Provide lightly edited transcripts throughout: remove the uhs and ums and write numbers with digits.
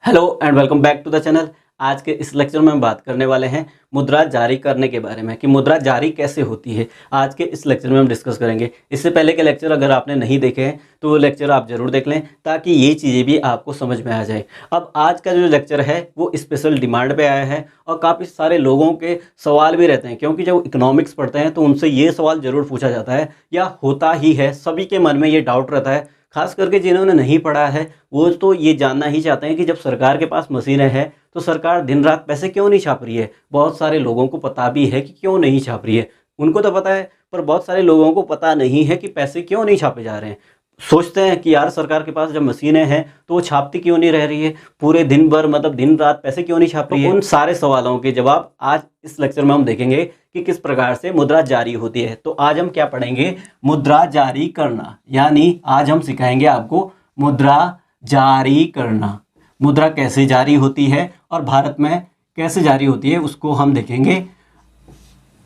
Hello and welcome back to the channel. आज के इस लेक्चर में हम बात करने वाले हैं मुद्रा जारी करने के बारे में कि मुद्रा जारी कैसे होती है। आज के इस लेक्चर में हम डिस्कस करेंगे। इससे पहले के लेक्चर अगर आपने नहीं देखे हैं तो वो लेक्चर आप ज़रूर देख लें ताकि ये चीज़ें भी आपको समझ में आ जाए। अब आज का जो लेक्चर है वो स्पेशल डिमांड पे आया है और काफ़ी सारे लोगों के सवाल भी रहते हैं, क्योंकि जब इकोनॉमिक्स पढ़ते हैं तो उनसे ये सवाल ज़रूर पूछा जाता है या होता ही है। सभी के मन में ये डाउट रहता है, खास करके जिन्होंने नहीं पढ़ा है वो तो ये जानना ही चाहते हैं कि जब सरकार के पास मशीनें हैं तो सरकार दिन रात पैसे क्यों नहीं छाप रही है। बहुत सारे लोगों को पता भी है कि क्यों नहीं छाप रही है, उनको तो पता है, पर बहुत सारे लोगों को पता नहीं है कि पैसे क्यों नहीं छापे जा रहे हैं। सोचते हैं कि यार सरकार के पास जब मशीनें हैं तो वो छापती क्यों नहीं रह रही है, पूरे दिन भर मतलब दिन रात पैसे क्यों नहीं छाप रही है। उन सारे सवालों के जवाब आज इस लेक्चर में हम देखेंगे कि किस प्रकार से मुद्रा जारी होती है। तो आज हम क्या पढ़ेंगे, मुद्रा जारी करना, यानी आज हम सिखाएंगे आपको मुद्रा जारी करना। मुद्रा कैसे जारी होती है और भारत में कैसे जारी होती है उसको हम देखेंगे।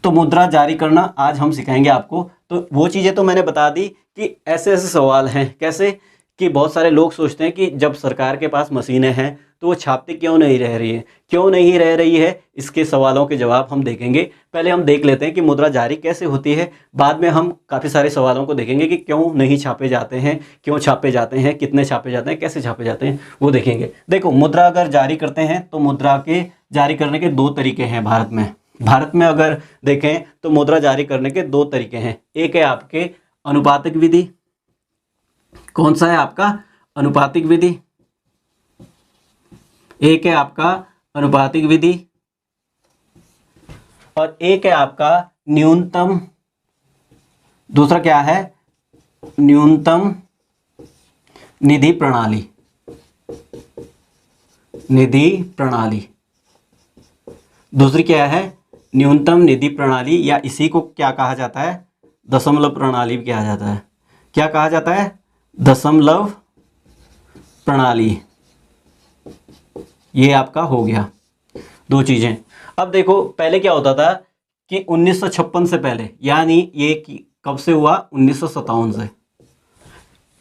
तो मुद्रा जारी करना आज हम सिखाएंगे आपको। तो वो चीज़ें तो मैंने बता दी कि ऐसे ऐसे सवाल हैं, कैसे कि बहुत सारे लोग सोचते हैं कि जब सरकार के पास मशीनें हैं तो वो छापती क्यों नहीं रह रही है, क्यों नहीं रह रही है। इसके सवालों के जवाब हम देखेंगे। पहले हम देख लेते हैं कि मुद्रा जारी कैसे होती है, बाद में हम काफ़ी सारे सवालों को देखेंगे कि क्यों नहीं छापे जाते हैं, क्यों छापे जाते हैं, कितने छापे जाते हैं, कैसे छापे जाते हैं, वो देखेंगे। देखो, मुद्रा अगर जारी करते हैं तो मुद्रा के जारी करने के दो तरीके हैं भारत में। भारत में अगर देखें तो मुद्रा जारी करने के दो तरीके हैं। एक है आपके अनुपातिक विधि। कौन सा है आपका? अनुपातिक विधि। एक है आपका अनुपातिक विधि और एक है आपका न्यूनतम। दूसरा क्या है? न्यूनतम निधि प्रणाली। निधि प्रणाली दूसरी क्या है? न्यूनतम निधि प्रणाली, या इसी को क्या कहा जाता है? दशमलव प्रणाली भी कहा जाता है। क्या कहा जाता है? दशमलव प्रणाली। ये आपका हो गया दो चीज़ें। अब देखो, पहले क्या होता था कि 1956 से पहले, यानी ये कब से हुआ? 1957 से।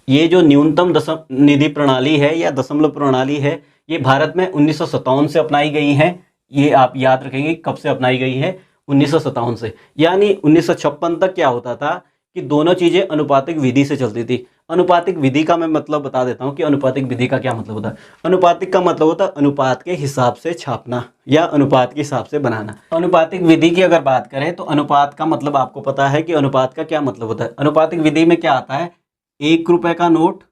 ये जो न्यूनतम निधि प्रणाली है या दशमलव प्रणाली है, ये भारत में 1957 से अपनाई गई है। ये आप याद रखेंगे कब से अपनाई गई है? 1957 से। यानी 1956 तक क्या होता था कि दोनों चीज़ें अनुपातिक विधि से चलती थी। अनुपातिक विधि का मैं मतलब बता देता हूँ कि अनुपातिक विधि का क्या मतलब होता है। अनुपातिक का मतलब होता है अनुपात के हिसाब से छापना या अनुपात के हिसाब से बनाना। अनुपातिक विधि की अगर बात करें तो अनुपात का मतलब आपको पता है कि अनुपात का क्या मतलब होता है। अनुपातिक विधि में क्या आता है? 1 रुपए का नोट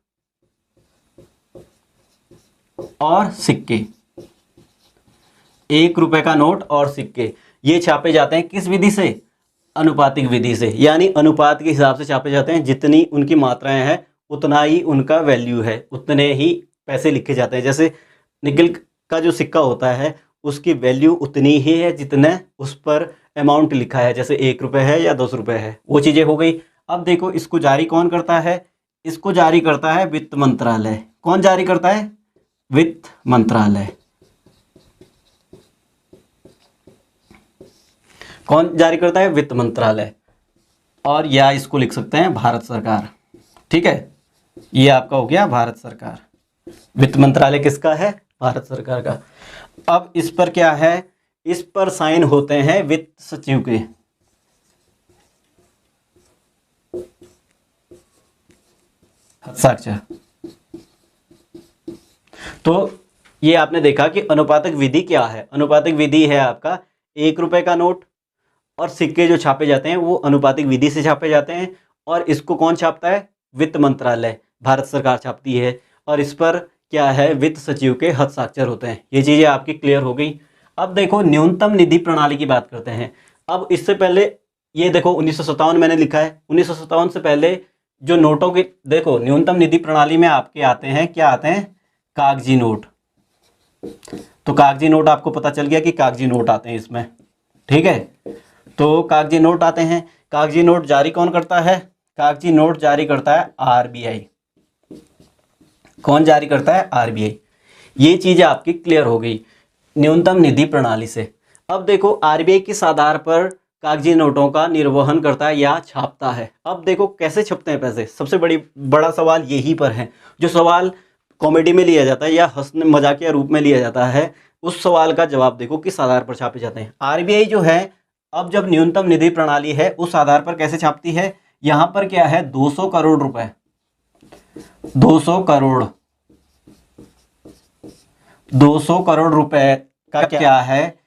और सिक्के। 1 रुपए का नोट और सिक्के ये छापे जाते हैं किस विधि से? अनुपातिक विधि से। यानी अनुपात के हिसाब से छापे जाते हैं। जितनी उनकी मात्राएं हैं उतना ही उनका वैल्यू है, उतने ही पैसे लिखे जाते हैं। जैसे निकल का जो सिक्का होता है उसकी वैल्यू उतनी ही है जितना उस पर अमाउंट लिखा है, जैसे 1 रुपये है या 10 रुपये है। वो चीज़ें हो गई। अब देखो, इसको जारी कौन करता है? इसको जारी करता है वित्त मंत्रालय। कौन जारी करता है? वित्त मंत्रालय। कौन जारी करता है? वित्त मंत्रालय। और या इसको लिख सकते हैं भारत सरकार। ठीक है, ये आपका हो गया भारत सरकार। वित्त मंत्रालय किसका है? भारत सरकार का। अब इस पर क्या है? इस पर साइन होते हैं वित्त सचिव के। हस्ताक्षर। तो ये आपने देखा कि अनुपातिक विधि क्या है। अनुपातिक विधि है आपका 1 रुपए का नोट और सिक्के जो छापे जाते हैं वो अनुपातिक विधि से छापे जाते हैं। और इसको कौन छापता है? वित्त मंत्रालय, भारत सरकार छापती है। और इस पर क्या है? वित्त सचिव के हस्ताक्षर होते हैं। ये चीज़ें आपकी क्लियर हो गई। अब देखो, न्यूनतम निधि प्रणाली की बात करते हैं। अब इससे पहले ये देखो 1957 मैंने लिखा है। 1957 से पहले जो नोटों के, देखो न्यूनतम निधि प्रणाली में आपके आते हैं, क्या आते हैं? कागजी नोट। तो कागजी नोट आपको पता चल गया कि कागजी नोट आते हैं इसमें। ठीक है, तो कागजी नोट आते हैं। कागजी नोट जारी कौन करता है? कागजी नोट जारी करता है आरबीआई। कौन जारी करता है? आरबीआई। ये चीज़ आपकी क्लियर हो गई न्यूनतम निधि प्रणाली से। अब देखो, आरबीआई किस आधार पर कागजी नोटों का निर्वहन करता है या छापता है। अब देखो कैसे छपते हैं पैसे। सबसे बड़ा सवाल यही पर है। जो सवाल कॉमेडी में लिया जाता है या हंसने मजाकिया रूप में लिया जाता है, उस सवाल का जवाब देखो किस आधार पर छापे जाते हैं। आरबीआई जो है अब जब न्यूनतम निधि प्रणाली है उस आधार पर कैसे छापती है, यहां पर क्या है 200 करोड़ रुपए, 200 करोड़, 200 करोड़ रुपए का क्या है,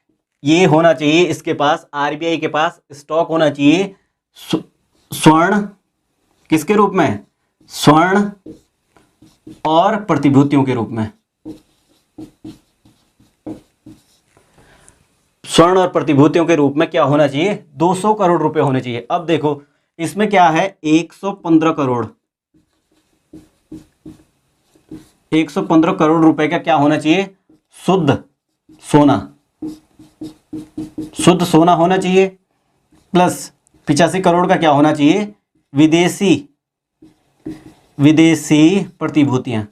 ये होना चाहिए इसके पास, आरबीआई के पास स्टॉक होना चाहिए स्वर्ण, किसके रूप में, स्वर्ण और प्रतिभूतियों के रूप में, स्वर्ण और प्रतिभूतियों के रूप में क्या होना चाहिए, 200 करोड़ रुपए होने चाहिए। अब देखो इसमें क्या है 115 करोड़, 115 करोड़ रुपए का क्या होना चाहिए, शुद्ध सोना, शुद्ध सोना होना चाहिए, प्लस 85 करोड़ का क्या होना चाहिए, विदेशी, विदेशी प्रतिभूतियां,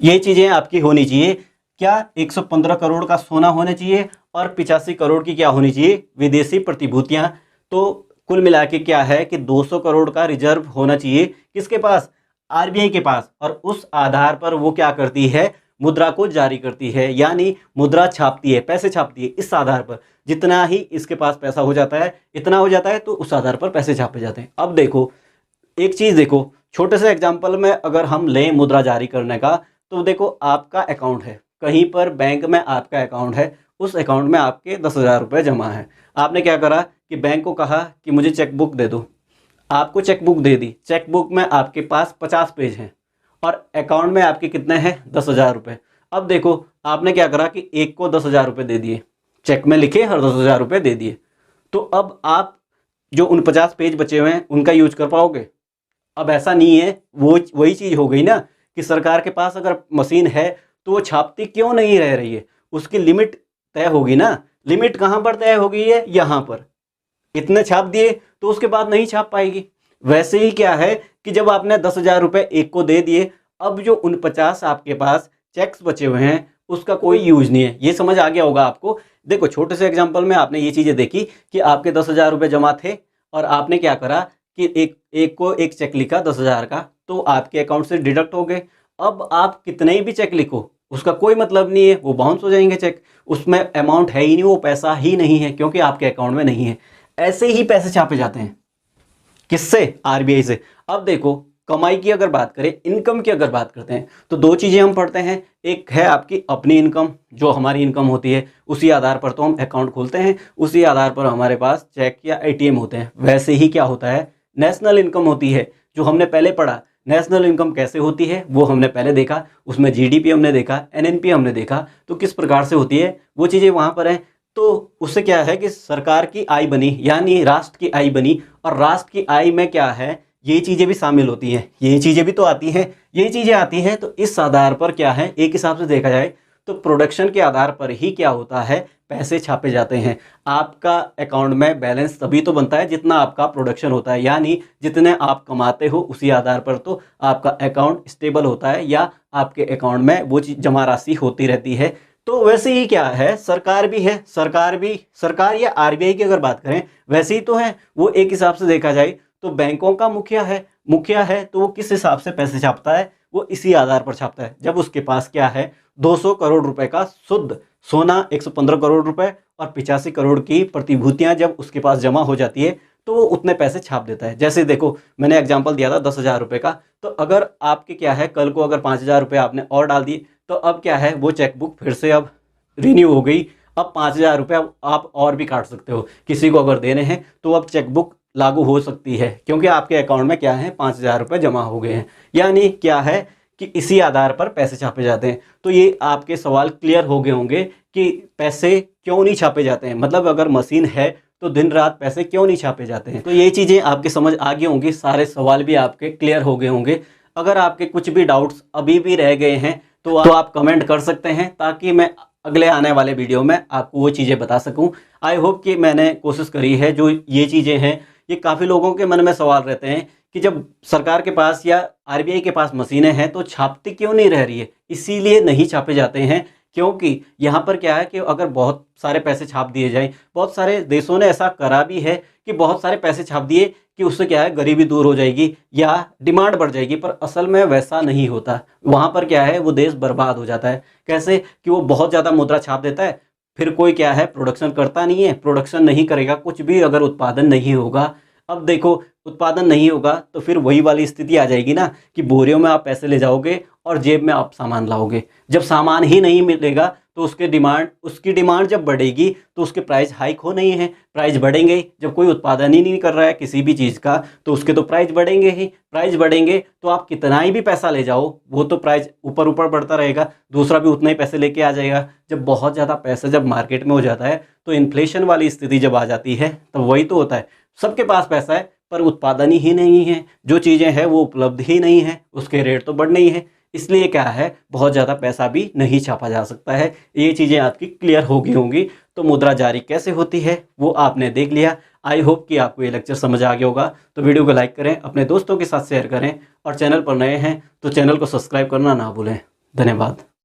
ये चीजें आपकी होनी चाहिए। क्या 115 करोड़ का सोना होना चाहिए और 85 करोड़ की क्या होनी चाहिए, विदेशी प्रतिभूतियां। तो कुल मिला के क्या है कि 200 करोड़ का रिजर्व होना चाहिए किसके पास, आरबीआई के पास, और उस आधार पर वो क्या करती है, मुद्रा को जारी करती है, यानी मुद्रा छापती है, पैसे छापती है। इस आधार पर जितना ही इसके पास पैसा हो जाता है, इतना हो जाता है, तो उस आधार पर पैसे छापे जाते हैं। अब देखो एक चीज़ देखो, छोटे से एग्जाम्पल में अगर हम लें मुद्रा जारी करने का, तो देखो आपका अकाउंट है, कहीं पर बैंक में आपका अकाउंट है, उस अकाउंट में आपके 10,000 रुपये जमा है। आपने क्या करा कि बैंक को कहा कि मुझे चेकबुक दे दो, आपको चेकबुक दे दी, चेकबुक में आपके पास 50 पेज हैं और अकाउंट में आपके कितने हैं, 10,000 रुपये। अब देखो आपने क्या करा कि एक को 10,000 रुपये दे दिए, चेक में लिखे हर 10,000 रुपये दे दिए, तो अब आप जो उन 50 पेज बचे हुए हैं उनका यूज कर पाओगे। अब ऐसा नहीं है, वो वही चीज़ हो गई ना कि सरकार के पास अगर मशीन है तो वो छापती क्यों नहीं रह रही है, उसकी लिमिट तय होगी ना। लिमिट कहाँ पर तय हो गई है, यहाँ पर इतने छाप दिए तो उसके बाद नहीं छाप पाएगी। वैसे ही क्या है कि जब आपने 10,000 रुपये एक को दे दिए, अब जो 49 आपके पास चेक्स बचे हुए हैं उसका कोई यूज नहीं है। ये समझ आ गया होगा आपको। देखो छोटे से एग्जाम्पल में आपने ये चीज़ें देखी कि आपके 10,000 रुपये जमा थे और आपने क्या करा कि एक को एक चेक लिखा 10,000 का, तो आपके अकाउंट से डिडक्ट हो गए। अब आप कितने भी चेक लिखो उसका कोई मतलब नहीं है, वो बाउंस हो जाएंगे चेक, उसमें अमाउंट है ही नहीं, वो पैसा ही नहीं है क्योंकि आपके अकाउंट में नहीं है। ऐसे ही पैसे छापे जाते हैं, किससे, आरबीआई से। अब देखो कमाई की अगर बात करें, इनकम की अगर बात करते हैं, तो दो चीज़ें हम पढ़ते हैं। एक है आपकी अपनी इनकम, जो हमारी इनकम होती है, उसी आधार पर तो हम अकाउंट खोलते हैं, उसी आधार पर हमारे पास चेक या एटीएम होते हैं। वैसे ही क्या होता है, नेशनल इनकम होती है, जो हमने पहले पढ़ा। नेशनल इनकम कैसे होती है वो हमने पहले देखा, उसमें जीडीपी हमने देखा, एनएनपी हमने देखा, तो किस प्रकार से होती है वो चीज़ें वहाँ पर हैं। तो उससे क्या है कि सरकार की आय बनी, यानी राष्ट्र की आय बनी, और राष्ट्र की आय में क्या है, ये चीज़ें भी शामिल होती हैं, ये चीज़ें भी तो आती हैं, ये चीज़ें आती हैं। तो इस आधार पर क्या है, एक हिसाब से देखा जाए तो प्रोडक्शन के आधार पर ही क्या होता है, पैसे छापे जाते हैं। आपका अकाउंट में बैलेंस तभी तो बनता है जितना आपका प्रोडक्शन होता है, यानी जितने आप कमाते हो उसी आधार पर तो आपका अकाउंट स्टेबल होता है, या आपके अकाउंट में वो चीज़ जमा राशि होती रहती है। तो वैसे ही क्या है, सरकार भी है, सरकार या आरबीआई की अगर बात करें वैसे ही तो है। वो एक हिसाब से देखा जाए तो बैंकों का मुखिया है तो वो किस हिसाब से पैसे छापता है, वो इसी आधार पर छापता है। जब उसके पास क्या है, 200 करोड़ रुपए का शुद्ध सोना, 115 करोड़ रुपए और 85 करोड़ की प्रतिभूतियां जब उसके पास जमा हो जाती है, तो वो उतने पैसे छाप देता है। जैसे देखो मैंने एग्जांपल दिया था 10,000 रुपये का, तो अगर आपके क्या है, कल को अगर 5,000 रुपये आपने और डाल दिए, तो अब क्या है, वो चेकबुक फिर से अब रिन्यू हो गई। अब 5,000 रुपये आप और भी काट सकते हो, किसी को अगर देने हैं तो अब चेकबुक लागू हो सकती है, क्योंकि आपके अकाउंट में क्या है, 5,000 रुपये जमा हो गए हैं। यानी क्या है कि इसी आधार पर पैसे छापे जाते हैं। तो ये आपके सवाल क्लियर हो गए होंगे कि पैसे क्यों नहीं छापे जाते हैं, मतलब अगर मशीन है तो दिन रात पैसे क्यों नहीं छापे जाते हैं। तो ये चीज़ें आपके समझ आ गई होंगी, सारे सवाल भी आपके क्लियर हो गए होंगे। अगर आपके कुछ भी डाउट्स अभी भी रह गए हैं तो आप कमेंट कर सकते हैं, ताकि मैं अगले आने वाले वीडियो में आपको वो चीज़ें बता सकूं। आई होप कि मैंने कोशिश करी है। जो ये चीज़ें हैं, ये काफ़ी लोगों के मन में सवाल रहते हैं कि जब सरकार के पास या आरबीआई के पास मशीनें हैं तो छापती क्यों नहीं रह रही है। इसीलिए नहीं छापे जाते हैं क्योंकि यहाँ पर क्या है कि अगर बहुत सारे पैसे छाप दिए जाएं, बहुत सारे देशों ने ऐसा करा भी है कि बहुत सारे पैसे छाप दिए कि उससे क्या है गरीबी दूर हो जाएगी या डिमांड बढ़ जाएगी, पर असल में वैसा नहीं होता। वहाँ पर क्या है वो देश बर्बाद हो जाता है। कैसे कि वो बहुत ज़्यादा मुद्रा छाप देता है, फिर कोई क्या है प्रोडक्शन करता नहीं है, प्रोडक्शन नहीं करेगा, कुछ भी अगर उत्पादन नहीं होगा। अब देखो उत्पादन नहीं होगा तो फिर वही वाली स्थिति आ जाएगी ना कि बोरियों में आप पैसे ले जाओगे और जेब में आप सामान लाओगे। जब सामान ही नहीं मिलेगा तो उसकी डिमांड जब बढ़ेगी तो उसके प्राइस हाइक हो नहीं है, प्राइस बढ़ेंगे ही। जब कोई उत्पादन ही नहीं कर रहा है किसी भी चीज़ का तो उसके तो प्राइस बढ़ेंगे ही। प्राइस बढ़ेंगे तो आप कितना ही भी पैसा ले जाओ वो तो प्राइस ऊपर ऊपर बढ़ता रहेगा, दूसरा भी उतना ही पैसे लेके आ जाएगा। जब बहुत ज़्यादा पैसा जब मार्केट में हो जाता है तो इन्फ्लेशन वाली स्थिति जब आ जाती है तो वही तो होता है, सबके पास पैसा है पर उत्पादन ही नहीं है, जो चीज़ें हैं वो उपलब्ध ही नहीं है, उसके रेट तो बढ़ने ही है। इसलिए क्या है बहुत ज़्यादा पैसा भी नहीं छापा जा सकता है। ये चीज़ें आपकी क्लियर हो गई होंगी। तो मुद्रा जारी कैसे होती है वो आपने देख लिया। आई होप कि आपको ये लेक्चर समझ आ गया होगा। तो वीडियो को लाइक करें, अपने दोस्तों के साथ शेयर करें और चैनल पर नए हैं तो चैनल को सब्सक्राइब करना ना भूलें। धन्यवाद।